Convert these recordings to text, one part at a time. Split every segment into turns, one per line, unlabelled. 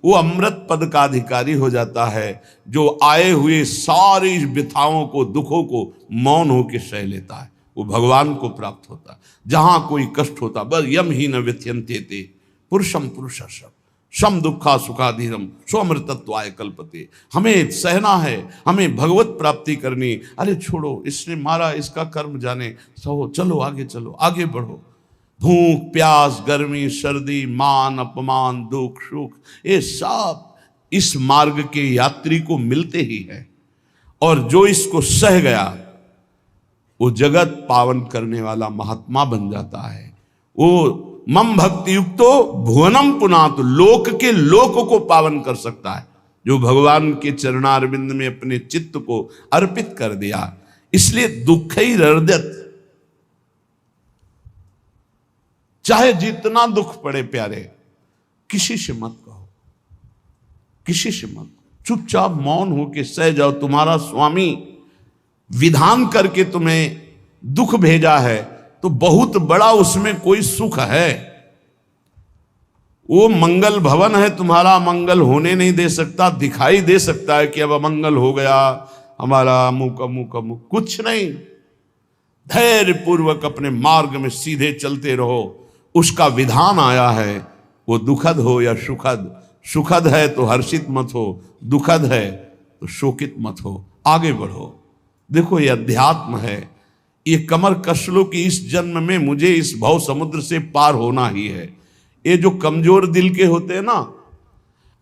वो अमृत पद का अधिकारी हो जाता है, जो आए हुए सारी व्यथाओं को, दुखों को मौन होकर सह लेता है, वो भगवान को प्राप्त होता है। जहां कोई कष्ट होता, बस यम ही न व्यथ्यन्ते ते पुरुषम पुरुषम सम दुखा सुखाधीरम स्वमृतत्वाय कल्पते। हमें सहना है, हमें भगवत प्राप्ति करनी। अरे छोड़ो, इसने मारा, इसका कर्म जाने, सहो, चलो आगे, चलो आगे बढ़ो। भूख प्यास, गर्मी सर्दी, मान अपमान, दुख सुख, ये सब इस मार्ग के यात्री को मिलते ही है। और जो इसको सह गया वो जगत पावन करने वाला महात्मा बन जाता है। वो मम भक्ति युक्तो भुवनम पुनातु, लोक के लोक को पावन कर सकता है, जो भगवान के चरणारविंद में अपने चित्त को अर्पित कर दिया। इसलिए दुख ही हृदयत, चाहे जितना दुख पड़े प्यारे, किसी से मत कहो, किसी से मत, चुपचाप मौन होके सह जाओ। तुम्हारा स्वामी विधान करके तुम्हें दुख भेजा है तो बहुत बड़ा उसमें कोई सुख है। वो मंगल भवन है, तुम्हारा मंगल होने नहीं दे सकता। दिखाई दे सकता है कि अब अमंगल हो गया हमारा, अमुक अमुक अमुक, कुछ नहीं। धैर्य पूर्वक अपने मार्ग में सीधे चलते रहो। उसका विधान आया है, वो दुखद हो या सुखद, सुखद है तो हर्षित मत हो, दुखद है तो शोकित मत हो, आगे बढ़ो। देखो ये अध्यात्म है, ये कमर कस लो कि इस जन्म में मुझे इस भव समुद्र से पार होना ही है। ये जो कमजोर दिल के होते हैं ना,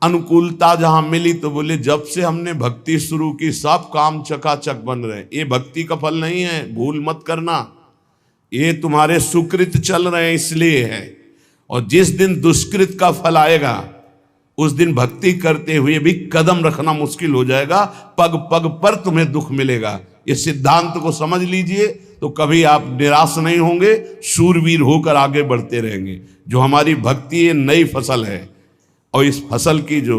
अनुकूलता जहां मिली तो बोले जब से हमने भक्ति शुरू की सब काम चकाचक बन रहे हैं। ये भक्ति का फल नहीं है, भूल मत करना। ये तुम्हारे सुकृत चल रहे हैं इसलिए है। और जिस दिन दुष्कृत का फल आएगा उस दिन भक्ति करते हुए भी कदम रखना मुश्किल हो जाएगा, पग पग पर तुम्हें दुख मिलेगा। ये सिद्धांत को समझ लीजिए तो कभी आप निराश नहीं होंगे, शूरवीर होकर आगे बढ़ते रहेंगे। जो हमारी भक्ति ये नई फसल है, और इस फसल की जो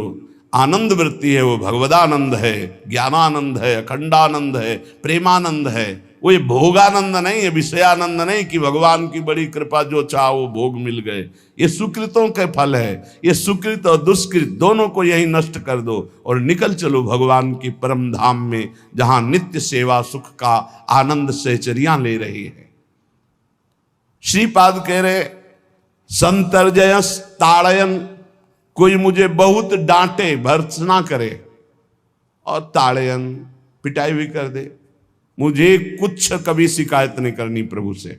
आनंद वृत्ति है वो भगवदानंद है, ज्ञानानंद है, अखंडानंद है, प्रेमानंद है। वो ये भोगानंद नहीं है, विषयानंद नहीं कि भगवान की बड़ी कृपा जो चाहो वो भोग मिल गए। ये सुकृतों के फल है। ये सुकृत और दुष्कृत दोनों को यही नष्ट कर दो और निकल चलो भगवान की परम धाम में, जहां नित्य सेवा सुख का आनंद सहचरियां ले रही है। श्रीपाद कह रहे संतर्जयस ताड़यन, कोई मुझे बहुत डांटे, भर्त्सना करे और ताड़यन, पिटाई भी कर दे, मुझे कुछ कभी शिकायत नहीं करनी प्रभु से।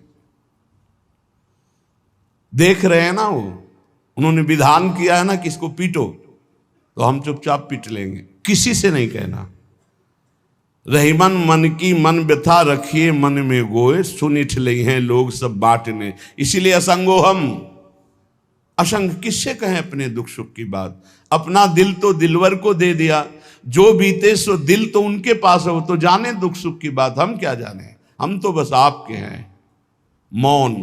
देख रहे हैं ना, वो उन्होंने विधान किया है ना कि इसको पीटो, तो हम चुपचाप पीट लेंगे, किसी से नहीं कहना। रहीमन मन की मन व्यथा रखिए मन में गोए, सुनिठ ले हैं लोग सब बांटने। इसीलिए असंगो हम, असंग किससे कहें अपने दुख सुख की बात। अपना दिल तो दिलवर को दे दिया, जो बीते सो दिल तो उनके पास है, वो तो जाने दुख सुख की बात, हम क्या जाने, हम तो बस आपके हैं। मौन,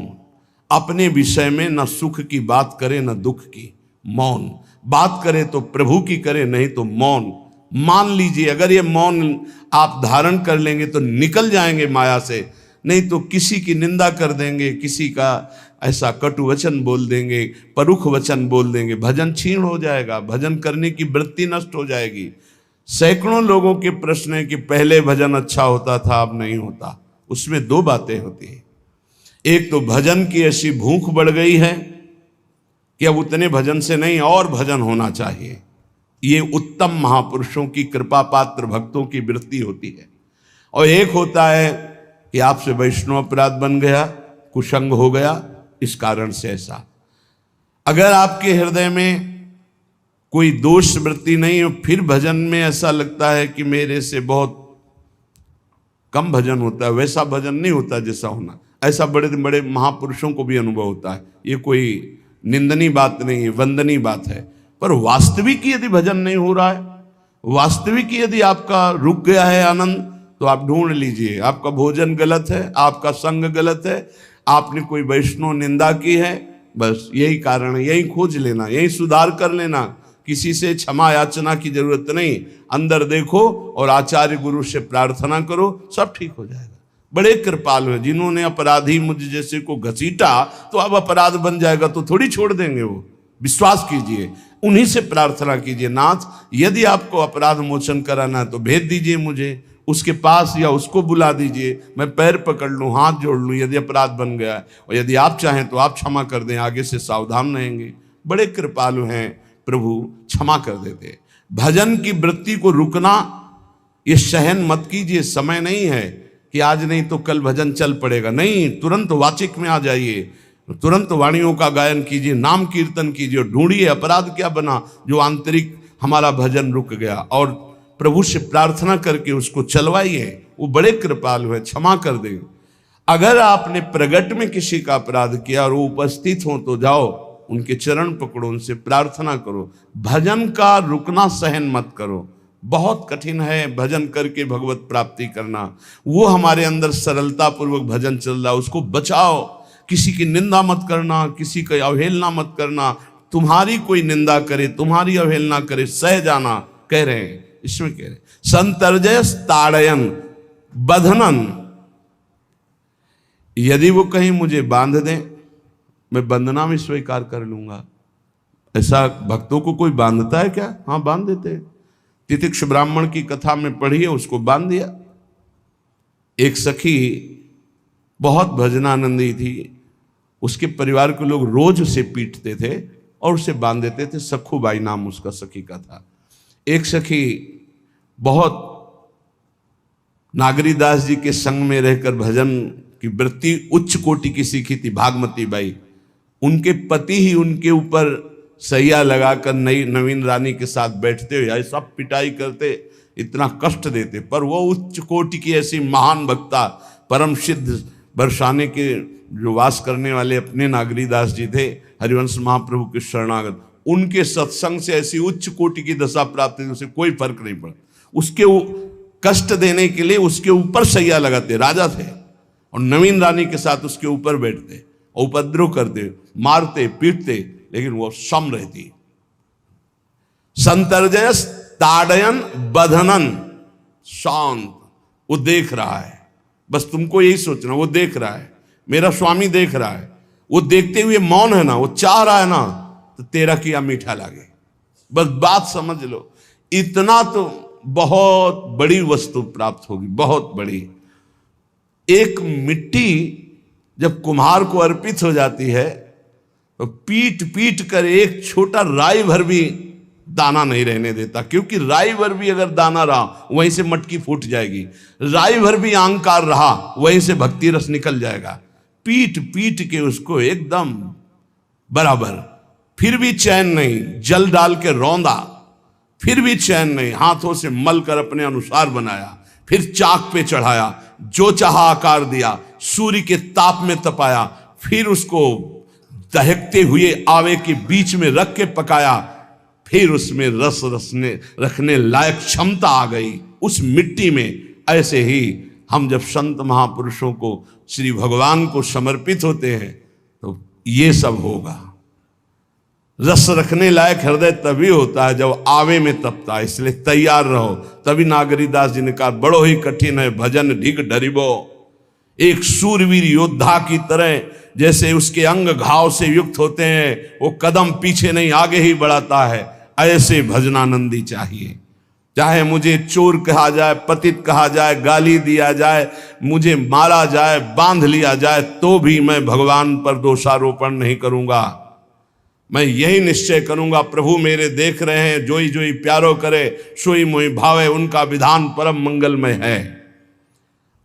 अपने विषय में न सुख की बात करे न दुख की, मौन। बात करे तो प्रभु की करे, नहीं तो मौन। मान लीजिए अगर ये मौन आप धारण कर लेंगे तो निकल जाएंगे माया से, नहीं तो किसी की निंदा कर देंगे, किसी का ऐसा कटु वचन बोल देंगे, परुख वचन बोल देंगे, भजन छीण हो जाएगा, भजन करने की वृत्ति नष्ट हो जाएगी। सैकड़ों लोगों के प्रश्न है कि पहले भजन अच्छा होता था अब नहीं होता। उसमें दो बातें होती है, एक तो भजन की ऐसी भूख बढ़ गई है कि अब उतने भजन से नहीं और भजन होना चाहिए। ये उत्तम महापुरुषों की कृपा पात्र भक्तों की वृत्ति होती है। और एक होता है कि आपसे वैष्णव अपराध बन गया, कुसंग हो गया, इस कारण से ऐसा। अगर आपके हृदय में कोई दोष वृत्ति नहीं हो, फिर भजन में ऐसा लगता है कि मेरे से बहुत कम भजन होता है, वैसा भजन नहीं होता जैसा होना। ऐसा बड़े बड़े महापुरुषों को भी अनुभव होता है। ये कोई निंदनीय बात नहीं है, वंदनीय बात है। पर वास्तविक यदि भजन नहीं हो रहा है, वास्तविक यदि आपका रुक गया है आनंद, तो आप ढूंढ लीजिए, आपका भोजन गलत है, आपका संग गलत है, आपने कोई वैष्णव निंदा की है, बस यही कारण है। यही खोज लेना, यही सुधार कर लेना, किसी से क्षमा याचना की जरूरत नहीं। अंदर देखो और आचार्य गुरु से प्रार्थना करो, सब ठीक हो जाएगा। बड़े कृपालु हैं, जिन्होंने अपराधी मुझ जैसे को घसीटा तो अब अपराध बन जाएगा तो थोड़ी छोड़ देंगे वो, विश्वास कीजिए। उन्हीं से प्रार्थना कीजिए, नाथ यदि आपको अपराध मोचन कराना है तो भेज दीजिए मुझे उसके पास, या उसको बुला दीजिए, मैं पैर पकड़ लूँ, हाथ जोड़ लूँ यदि अपराध बन गया है, और यदि आप चाहें तो आप क्षमा कर दें, आगे से सावधान रहेंगे। बड़े कृपालु हैं प्रभु, क्षमा कर देते। भजन की वृत्ति को रुकना ये सहन मत कीजिए। समय नहीं है कि आज नहीं तो कल भजन चल पड़ेगा, नहीं, तुरंत वाचिक में आ जाइए, तुरंत वाणियों का गायन कीजिए, नाम कीर्तन कीजिए, ढूंढिए अपराध क्या बना जो आंतरिक हमारा भजन रुक गया, और प्रभु से प्रार्थना करके उसको चलवाइए। वो बड़े कृपालु है, क्षमा कर दें। अगर आपने प्रगट में किसी का अपराध किया और वो उपस्थित हो तो जाओ, उनके चरण पकड़ो, उनसे प्रार्थना करो। भजन का रुकना सहन मत करो। बहुत कठिन है भजन करके भगवत प्राप्ति करना। वो हमारे अंदर सरलता पूर्वक भजन चल रहा, उसको बचाओ। किसी की निंदा मत करना, किसी की अवहेलना मत करना। तुम्हारी कोई निंदा करे, तुम्हारी अवहेलना करे, सह जाना, कह रहे हैं, इसमें कह रहे हैं। संतर्जय ताड़यन बंधनन, यदि वो कहीं मुझे बांध दें, मैं बंधना में स्वीकार कर लूंगा। ऐसा भक्तों को कोई बांधता है क्या? हाँ, बांध देते हैं। तितिक्ष ब्राह्मण की कथा में पढ़िए, उसको बांध दिया। एक सखी बहुत भजनानंदी थी, उसके परिवार के लोग रोज उसे पीटते थे और उसे बांध देते थे। सखूबाई नाम उसका सखी का था। एक सखी बहुत नागरीदास जी के संग में रहकर भजन की वृत्ति उच्च कोटि की सीखी थी, भागमती बाई। उनके पति ही उनके ऊपर सैया लगाकर नई नवीन रानी के साथ बैठते हुए सब पिटाई करते, इतना कष्ट देते, पर वो उच्च कोटि की ऐसी महान भक्ता, परम सिद्ध बरसाने के जो वास करने वाले अपने नागरीदास जी थे, हरिवंश महाप्रभु के शरणागत, उनके सत्संग से ऐसी उच्च कोटि की दशा प्राप्त थी, उसे कोई फर्क नहीं पड़ा। उसके कष्ट देने के लिए उसके ऊपर सैया लगाते, राजा थे, और नवीन रानी के साथ उसके ऊपर बैठते, उपद्रव करते, मारते पीटते, लेकिन वो सम रहती। संतर्जयस ताड़यन बंधनन, शांत, वो देख रहा है, बस तुमको यही सोचना, वो देख रहा है, मेरा स्वामी देख रहा है। वो देखते हुए मौन है ना, वो चाह रहा है ना, तो तेरा किया मीठा लागे, बस बात समझ लो। इतना तो बहुत बड़ी वस्तु प्राप्त होगी, बहुत बड़ी। एक मिट्टी जब कुम्हार को अर्पित हो जाती है तो पीट पीट कर एक छोटा राई भर भी दाना नहीं रहने देता, क्योंकि राई भर भी अगर दाना रहा वहीं से मटकी फूट जाएगी, राई भर भी अहंकार रहा वहीं से भक्ति रस निकल जाएगा। पीट पीट के उसको एकदम बराबर, फिर भी चैन नहीं, जल डाल के रौंदा, फिर भी चैन नहीं, हाथों से मल कर अपने अनुसार बनाया, फिर चाक पे चढ़ाया, जो चाहा आकार दिया, सूर्य के ताप में तपाया, फिर उसको दहकते हुए आवे के बीच में रख के पकाया, फिर उसमें रस रखने लायक क्षमता आ गई उस मिट्टी में। ऐसे ही हम जब संत महापुरुषों को, श्री भगवान को समर्पित होते हैं तो ये सब होगा। रस रखने लायक हृदय तभी होता है जब आवे में तपता है, इसलिए तैयार रहो। तभी नागरीदास जी ने कहा, बड़ो ही कठिन है भजन ढिग डरिबो। एक सूरवीर योद्धा की तरह जैसे उसके अंग घाव से युक्त होते हैं, वो कदम पीछे नहीं आगे ही बढ़ाता है, ऐसे भजनानंदी चाहिए। चाहे मुझे चोर कहा जाए, पतित कहा जाए, गाली दिया जाए, मुझे मारा जाए, बांध लिया जाए, तो भी मैं भगवान पर दोषारोपण नहीं करूंगा। मैं यही निश्चय करूंगा, प्रभु मेरे देख रहे हैं, जोई जोई प्यारो करे सोई मोई भावे, उनका विधान परम मंगलमय है।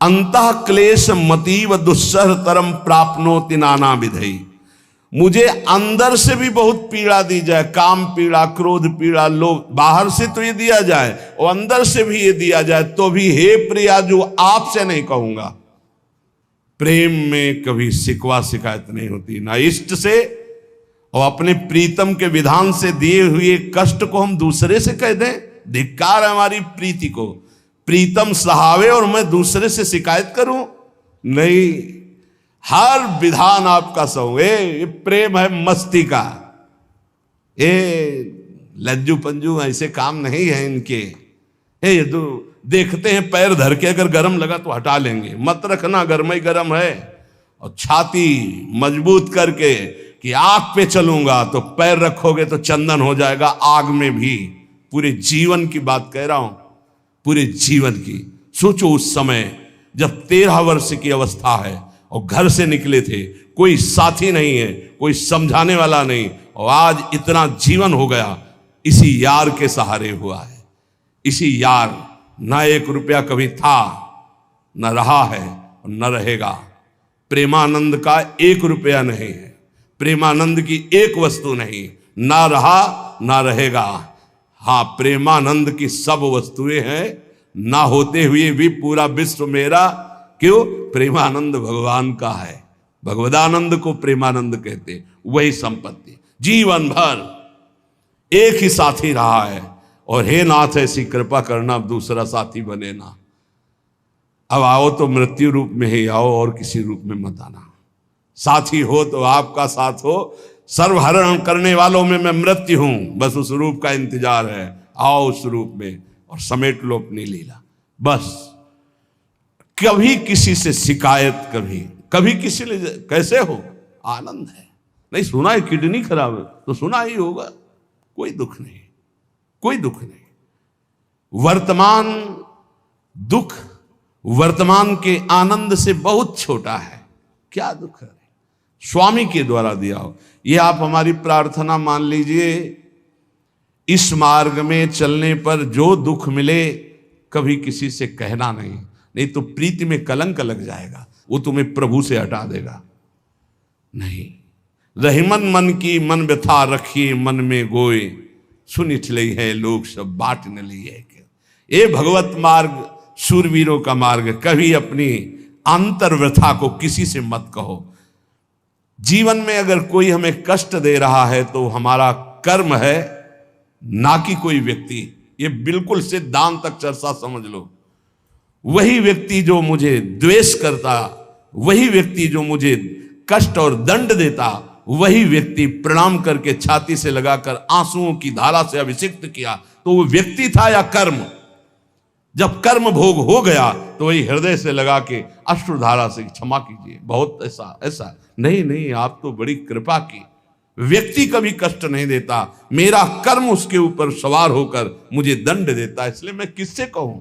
अंतः क्लेश मतीव दुस्सह तरम प्राप्नोति नाना विधई। मुझे अंदर से भी बहुत पीड़ा दी जाए, काम पीड़ा, क्रोध पीड़ा, लोभ, बाहर से तो ये दिया जाए और अंदर से भी ये दिया जाए, तो भी हे प्रिया जो आपसे नहीं कहूंगा। प्रेम में कभी शिकवा शिकायत नहीं होती, ना इष्ट से, और अपने प्रीतम के विधान से दिए हुए कष्ट को हम दूसरे से कह दें, धिक्कार है हमारी प्रीति को। प्रीतम सहावे और मैं दूसरे से शिकायत करूं? नहीं, हर विधान आपका सहो। ये प्रेम है मस्ती का, ये लज्जू पंजू ऐसे काम नहीं है इनके। ये तो देखते हैं पैर धर के, अगर गर्म लगा तो हटा लेंगे, मत रखना गर्म ही गर्म है। और छाती मजबूत करके कि आग पे चलूंगा तो पैर रखोगे तो चंदन हो जाएगा, आग में भी। पूरे जीवन की बात कह रहा हूं, पूरे जीवन की। सोचो उस समय जब 13 वर्ष की अवस्था है और घर से निकले थे, कोई साथी नहीं है, कोई समझाने वाला नहीं, और आज इतना जीवन हो गया इसी यार के सहारे हुआ है। इसी यार, ना 1 रुपया कभी था, न रहा है और न रहेगा। प्रेमानंद का 1 रुपया नहीं है, प्रेमानंद की एक वस्तु नहीं, ना रहा ना रहेगा। हाँ, प्रेमानंद की सब वस्तुएं हैं, ना होते हुए भी पूरा विश्व मेरा। क्यों? प्रेमानंद भगवान का है, भगवदानंद को प्रेमानंद कहते। वही संपत्ति जीवन भर एक ही साथी रहा है। और हे नाथ, ऐसी कृपा करना अब दूसरा साथी बने ना। अब आओ तो मृत्यु रूप में ही आओ, और किसी रूप में मत आना। साथी हो तो आपका साथ हो, सर्वहरण करने वालों में मैं मृत्यु हूं, बस उस रूप का इंतजार है। आओ उस रूप में और समेट लो अपनी लीला। बस कभी किसी से शिकायत, कभी किसी ने कैसे हो, आनंद है। नहीं सुना है किडनी खराब है तो सुना ही होगा, कोई दुख नहीं, कोई दुख नहीं। वर्तमान दुख वर्तमान के आनंद से बहुत छोटा है। क्या दुख है? स्वामी के द्वारा दिया हो। ये आप हमारी प्रार्थना मान लीजिए, इस मार्ग में चलने पर जो दुख मिले कभी किसी से कहना नहीं तो प्रीति में कलंक लग जाएगा, वो तुम्हें प्रभु से हटा देगा। नहीं, रहीमन मन की मन व्यथा रखिए मन में गोए, सुनिठ लई है लोग सब बाट न ली है। ये भगवत मार्ग शूरवीरों का मार्ग। कभी अपनी अंतर व्यथा को किसी से मत कहो। जीवन में अगर कोई हमें कष्ट दे रहा है तो हमारा कर्म है, ना कि कोई व्यक्ति। ये बिल्कुल सिद्धांत तक चर्चा समझ लो। वही व्यक्ति जो मुझे द्वेष करता, वही व्यक्ति जो मुझे कष्ट और दंड देता, वही व्यक्ति प्रणाम करके छाती से लगाकर आंसुओं की धारा से अभिषिक्त किया, तो वो व्यक्ति था या कर्म? जब कर्म भोग हो गया तो वही हृदय से लगा के अश्रुधारा से क्षमा कीजिए, बहुत ऐसा नहीं, आप तो बड़ी कृपा की। व्यक्ति कभी कष्ट नहीं देता, मेरा कर्म उसके ऊपर सवार होकर मुझे दंड देता। इसलिए मैं किससे कहूं?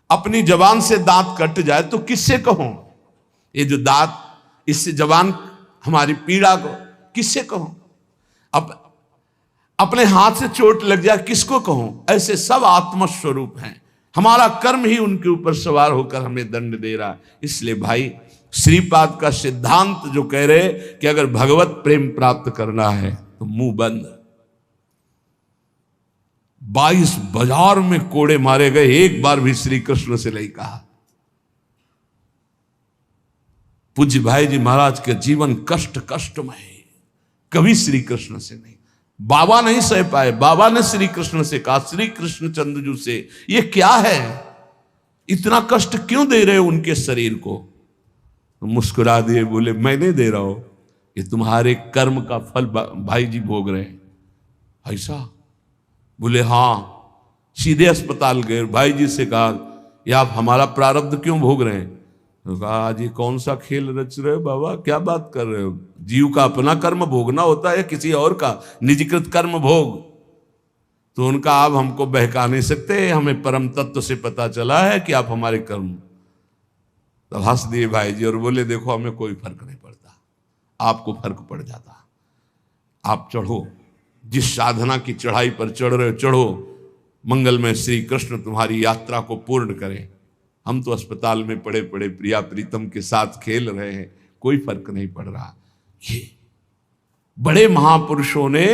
अपनी जबान से दांत कट जाए तो किससे कहूं? ये जो दांत, इससे जबान हमारी पीड़ा को किससे कहूं? अब अपने हाथ से चोट लग जाए किसको कहूं? ऐसे सब आत्मस्वरूप हैं, हमारा कर्म ही उनके ऊपर सवार होकर हमें दंड दे रहा है। इसलिए भाई, श्रीपाद का सिद्धांत जो कह रहे कि अगर भगवत प्रेम प्राप्त करना है तो मुंह बंद। 22 बाजार में कोड़े मारे गए, एक बार भी श्री कृष्ण से नहीं कहा। पूज्य भाई जी महाराज के जीवन कष्टमय है, कभी श्री कृष्ण से नहीं। बाबा नहीं सह पाए, बाबा ने श्री कृष्ण से कहा, श्री कृष्ण चंद्रजू से, ये क्या है, इतना कष्ट क्यों दे रहे हो उनके शरीर को? तो मुस्कुरा दिए, बोले मैं नहीं दे रहा हूं, ये तुम्हारे कर्म का फल भाई जी भोग रहे हैं। ऐसा? बोले हाँ। सीधे अस्पताल गए, भाई जी से कहा, ये आप हमारा प्रारब्ध क्यों भोग रहे हैं? तो कहा, आज ये कौन सा खेल रच रहे हो बाबा, क्या बात कर रहे हो? जीव का अपना कर्म भोगना होता है, किसी और का निजीकृत कर्म भोग? तो उनका आप हमको बहका नहीं सकते, हमें परम तत्व से पता चला है कि आप हमारे कर्म। तो हंस दिए भाई जी और बोले, देखो हमें कोई फर्क नहीं पड़ता, आपको फर्क पड़ जाता। आप चढ़ो, जिस साधना की चढ़ाई पर चढ़ रहे हो चढ़ो, मंगलमय श्री कृष्ण तुम्हारी यात्रा को पूर्ण करें। हम तो अस्पताल में पड़े पड़े प्रिया प्रीतम के साथ खेल रहे हैं, कोई फर्क नहीं पड़ रहा। ये बड़े महापुरुषों ने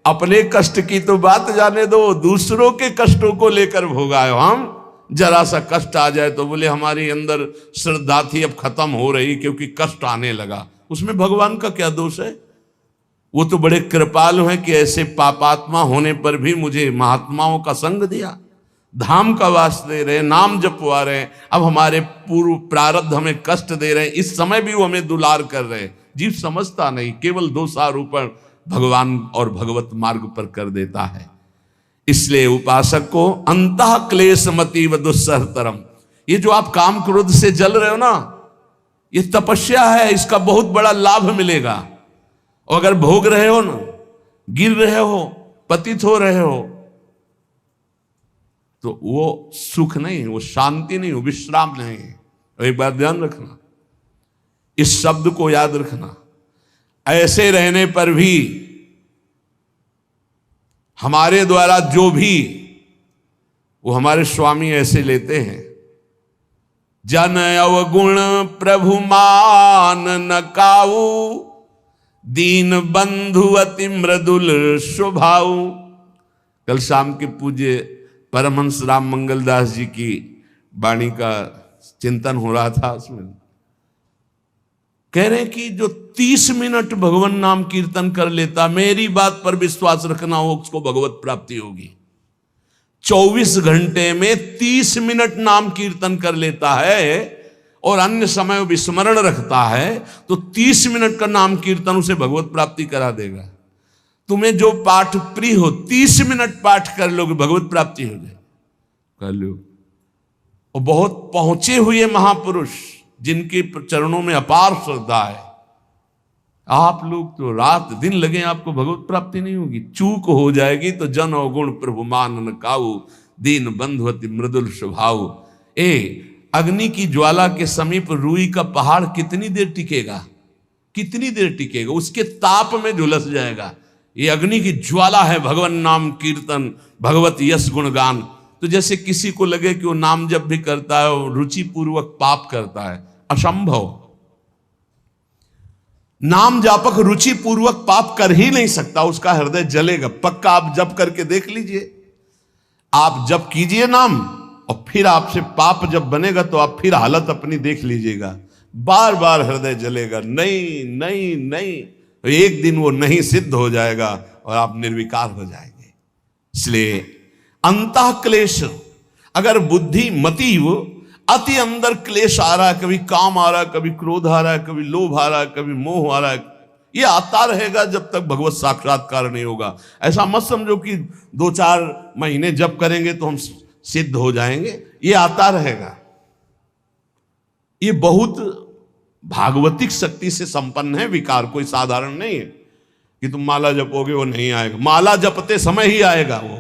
अपने कष्ट की तो बात जाने दो, दूसरों के कष्टों को लेकर भोगाए। हम जरा सा कष्ट आ जाए तो बोले हमारी अंदर श्रद्धा थी अब खत्म हो रही क्योंकि कष्ट आने लगा। उसमें भगवान का क्या दोष है? वो तो बड़े कृपालु हैं कि ऐसे पापात्मा होने पर भी मुझे महात्माओं का संग दिया, धाम का वास दे रहे, नाम जपवा रहे। अब हमारे पूर्व प्रारब्ध हमें कष्ट दे रहे हैं, इस समय भी वो हमें दुलार कर रहे हैं। जीव समझता नहीं, केवल दोषारोपण भगवान और भगवत मार्ग पर कर देता है। इसलिए उपासक को अंतः क्लेशमति व दुस्सहतरम, ये जो आप काम क्रोध से जल रहे हो ना, ये तपस्या है, इसका बहुत बड़ा लाभ मिलेगा। और अगर भोग रहे हो ना, गिर रहे हो, पतित हो रहे हो, तो वो सुख नहीं, वो शांति नहीं, वो विश्राम नहीं है। और एक बार ध्यान रखना, इस शब्द को याद रखना, ऐसे रहने पर भी हमारे द्वारा जो भी वो हमारे स्वामी ऐसे लेते हैं, जन अवगुण प्रभु मान न काऊ, दीन बंधु अति मृदुल स्वभाव। कल शाम के पूज्य परमहंस राम मंगल दास जी की वाणी का चिंतन हो रहा था, उसमें कह रहे हैं कि जो 30 मिनट भगवान नाम कीर्तन कर लेता, मेरी बात पर विश्वास रखना, हो उसको भगवत प्राप्ति होगी। 24 घंटे में 30 मिनट नाम कीर्तन कर लेता है और अन्य समय विस्मरण रखता है, तो 30 मिनट का नाम कीर्तन उसे भगवत प्राप्ति करा देगा। तुम्हें जो पाठ प्रिय हो, 30 मिनट पाठ कर लोगे, भगवत प्राप्ति हो जाए, कर लो। और बहुत पहुंचे हुए महापुरुष जिनके चरणों में अपार श्रद्धा है, आप लोग तो रात दिन लगे, आपको भगवत प्राप्ति नहीं होगी। चूक हो जाएगी तो जन अवगुण प्रभु मान न काऊ, दीन बंधु अति मृदुल स्वभाव। अग्नि की ज्वाला के समीप रुई का पहाड़ कितनी देर टिकेगा, कितनी देर टिकेगा, उसके ताप में झुलस जाएगा। ये अग्नि की ज्वाला है भगवान नाम कीर्तन, भगवत यश गुणगान। तो जैसे किसी को लगे कि वो नाम जब भी करता है वो रुचि पूर्वक पाप करता है, असंभव। नाम जापक रुचि पूर्वक पाप कर ही नहीं सकता, उसका हृदय जलेगा पक्का। आप जप करके देख लीजिए, आप जप कीजिए नाम, और फिर आपसे पाप जब बनेगा तो आप फिर हालत अपनी देख लीजिएगा, बार बार हृदय जलेगा, नहीं नहीं नहीं। तो एक दिन वो नहीं सिद्ध हो जाएगा और आप निर्विकार हो जाएंगे। इसलिए अंतः क्लेश, अगर बुद्धि मति अति अंदर क्लेश आ रहा है, कभी काम आ रहा है, कभी क्रोध आ रहा है, कभी लोभ आ रहा है, कभी मोह आ रहा है, ये आता रहेगा जब तक भगवत साक्षात्कार नहीं होगा। ऐसा मत समझो कि 2-4 महीने जप करेंगे तो हम सिद्ध हो जाएंगे, ये आता रहेगा। ये बहुत भागवतिक शक्ति से संपन्न है विकार, कोई साधारण नहीं है कि तुम माला जपोगे वो नहीं आएगा, माला जपते समय ही आएगा वो।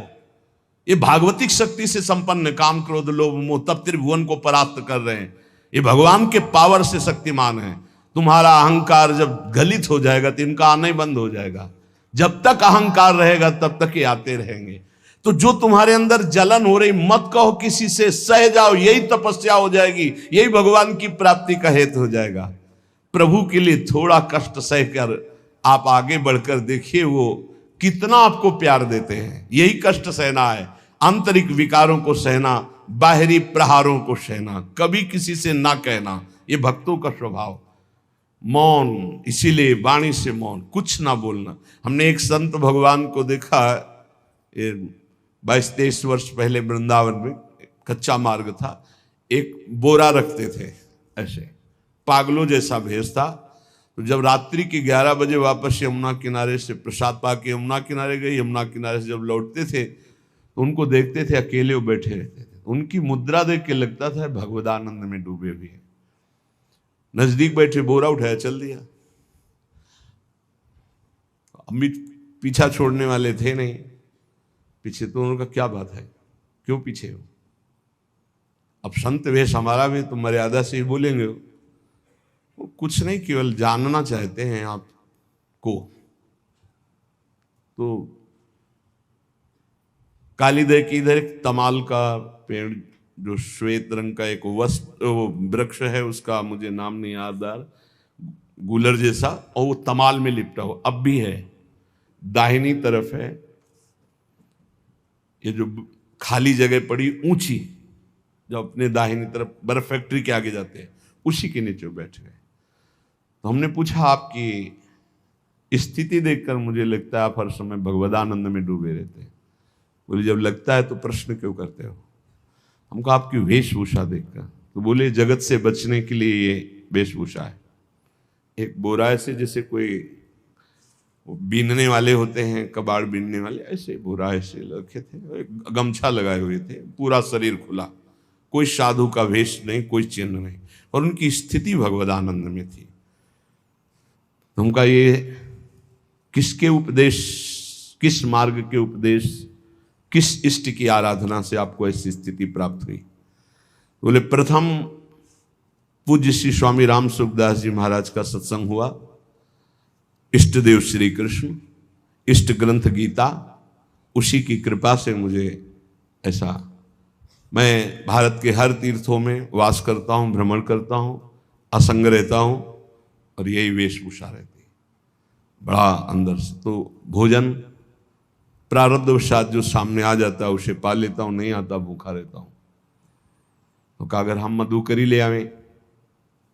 ये भागवतिक शक्ति से संपन्न, काम क्रोध लोभ मोह तब त्रिभुवन को परास्त कर रहे हैं। ये भगवान के पावर से शक्तिमान है। तुम्हारा अहंकार जब गलित हो जाएगा तो इनका आना ही बंद हो जाएगा। जब तक अहंकार रहेगा तब तक ये आते रहेंगे। तो जो तुम्हारे अंदर जलन हो रही, मत कहो किसी से, सह जाओ, यही तपस्या हो जाएगी, यही भगवान की प्राप्ति का हेतु हो जाएगा। प्रभु के लिए थोड़ा कष्ट सहकर आप आगे बढ़कर देखिए वो कितना आपको प्यार देते हैं। यही कष्ट सहना है, आंतरिक विकारों को सहना, बाहरी प्रहारों को सहना, कभी किसी से ना कहना, ये भक्तों का स्वभाव। मौन, इसीलिए वाणी से मौन, कुछ ना बोलना। हमने एक संत भगवान को देखा, 22-23 वर्ष पहले वृंदावन में कच्चा मार्ग था, एक बोरा रखते थे, ऐसे पागलों जैसा भेष था। तो जब रात्रि के 11 बजे वापस यमुना किनारे से प्रसाद पा के यमुना किनारे गए, यमुना किनारे से जब लौटते थे तो उनको देखते थे अकेले वो बैठे रहते थे। उनकी मुद्रा देख के लगता था भगवदानंद में डूबे हुए हैं। नजदीक बैठे, बोरा उठाया, चल दिया। अम्मी पीछा छोड़ने वाले थे नहीं, पीछे तो उनका क्या बात है, क्यों पीछे हो? अब संत वेश हमारा भी तो मर्यादा से ही बोलेंगे। वो कुछ नहीं, केवल जानना चाहते हैं आपको। तो कालीदय की इधर एक तमाल का पेड़, जो श्वेत रंग का एक वृक्ष है, उसका मुझे नाम नहीं याद आ रहा, गूलर जैसा, और वो तमाल में लिपटा हुआ अब भी है। दाहिनी तरफ है ये जो खाली जगह पड़ी ऊंची, जो अपने दाहिनी तरफ बर्फ फैक्ट्री के आगे जाते हैं, उसी के नीचे बैठ गए। तो हमने पूछा, आपकी स्थिति देखकर मुझे लगता है आप हर समय भगवदानंद में डूबे रहते हैं। बोले, जब लगता है तो प्रश्न क्यों करते हो? हमको आपकी वेशभूषा देखकर। तो बोले, जगत से बचने के लिए ये वेशभूषा है। एक बोरा ऐसे जैसे कोई बीनने वाले होते हैं, कबाड़ बीनने वाले, ऐसे बोरा ऐसे रखे थे, एक गमछा लगाए हुए थे, पूरा शरीर खुला, कोई साधु का वेश नहीं, कोई चिन्ह नहीं, और उनकी स्थिति भगवदानंद में थी। उनका ये किसके उपदेश, किस मार्ग के उपदेश, किस इष्ट की आराधना से आपको ऐसी स्थिति प्राप्त हुई? बोले प्रथम पूज्य श्री स्वामी राम सुखदास जी महाराज का सत्संग हुआ, इष्ट देव श्री कृष्ण, इष्ट ग्रंथ गीता, उसी की कृपा से मुझे ऐसा, मैं भारत के हर तीर्थों में वास करता हूँ, भ्रमण करता हूँ, असंग रहता हूँ और यही वेशभूषा रहती है बड़ा अंदर से। तो भोजन प्रारब्धवशात जो सामने आ जाता है उसे पा लेता हूँ, नहीं आता भूखा रहता हूँ। तो कहा अगर हम मधुकरी ले आवें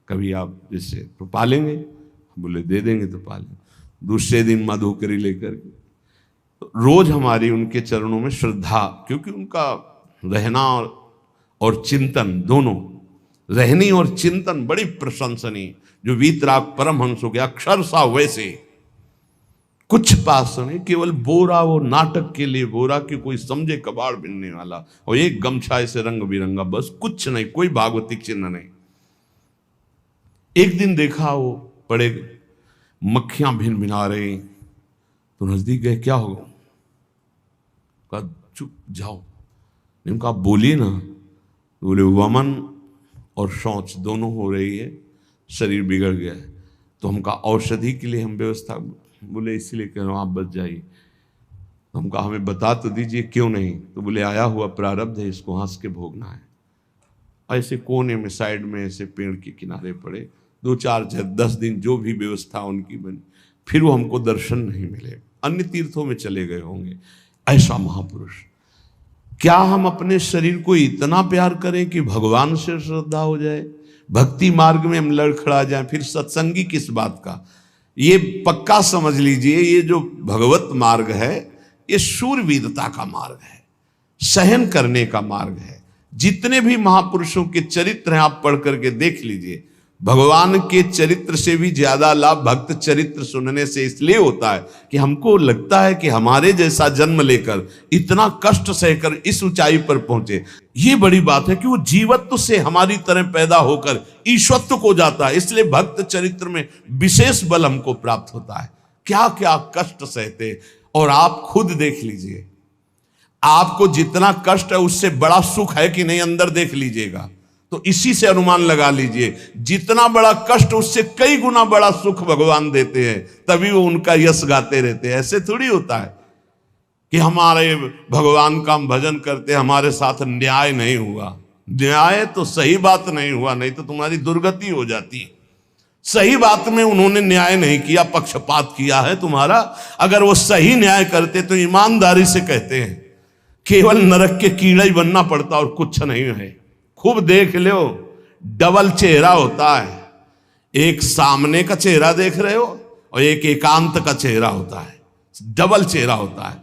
कभी आप जिससे तो पालेंगे, बोले दे देंगे तो पालेंगे। दूसरे दिन मधुकरी लेकर तो रोज हमारी उनके चरणों में श्रद्धा, क्योंकि उनका रहना और चिंतन दोनों, रहनी और चिंतन बड़ी प्रशंसनीय, जो वीतराग परमहंस हो गया अक्षर सा वैसे, कुछ पास नहीं, केवल बोरा, वो नाटक के लिए बोरा कि कोई समझे कबाड़ बिनने वाला, और एक गमछा ऐसे रंग बिरंगा, बस कुछ नहीं, कोई भागवतिक चिन्ह नहीं। एक दिन देखा वो पड़े मक्खियां भिन भिना रही, तो नजदीक गए, क्या होगा? कहा चुप जाओ। कहा बोलिए ना। बोले वमन और शौच दोनों हो रही है, शरीर बिगड़ गया है। तो हम कहा औषधि के लिए हम व्यवस्था, बोले इसीलिए कह रहा हूँ आप बच जाइए। तो हम कहा हमें बता तो दीजिए क्यों नहीं? तो बोले आया हुआ प्रारब्ध है, इसको हंस के भोगना है। ऐसे कोने में साइड में ऐसे पेड़ के किनारे पड़े, 2-4-10 दिन जो भी व्यवस्था उनकी बनी, फिर वो हमको दर्शन नहीं मिले, अन्य तीर्थों में चले गए होंगे। ऐसा महापुरुष, क्या हम अपने शरीर को इतना प्यार करें कि भगवान से श्रद्धा हो जाए, भक्ति मार्ग में हम लड़खड़ा जाए, फिर सत्संगी किस बात का? ये पक्का समझ लीजिए, ये जो भगवत मार्ग है ये शूरवीरता का मार्ग है, सहन करने का मार्ग है। जितने भी महापुरुषों के चरित्र हैं आप पढ़ करके देख लीजिए, भगवान के चरित्र से भी ज्यादा लाभ भक्त चरित्र सुनने से इसलिए होता है कि हमको लगता है कि हमारे जैसा जन्म लेकर इतना कष्ट सहकर इस ऊंचाई पर पहुंचे, ये बड़ी बात है कि वो जीवत्व से हमारी तरह पैदा होकर ईश्वत्व को जाता है। इसलिए भक्त चरित्र में विशेष बल हमको प्राप्त होता है। क्या क्या कष्ट सहते, और आप खुद देख लीजिए, आपको जितना कष्ट है उससे बड़ा सुख है कि नहीं, अंदर देख लीजिएगा तो इसी से अनुमान लगा लीजिए, जितना बड़ा कष्ट उससे कई गुना बड़ा सुख भगवान देते हैं, तभी वो उनका यश गाते रहते हैं। ऐसे थोड़ी होता है कि हमारे भगवान का हम भजन करते, हमारे साथ न्याय नहीं हुआ। न्याय तो सही बात नहीं हुआ, नहीं तो तुम्हारी दुर्गति हो जाती है। सही बात में उन्होंने न्याय नहीं किया, पक्षपात किया है तुम्हारा। अगर वो सही न्याय करते तो ईमानदारी से कहते हैं, केवल नरक के कीड़ा ही बनना पड़ता और कुछ नहीं है। खूब देख लो, डबल चेहरा होता है, एक सामने का चेहरा देख रहे हो और एक एकांत का चेहरा होता है, डबल चेहरा होता है।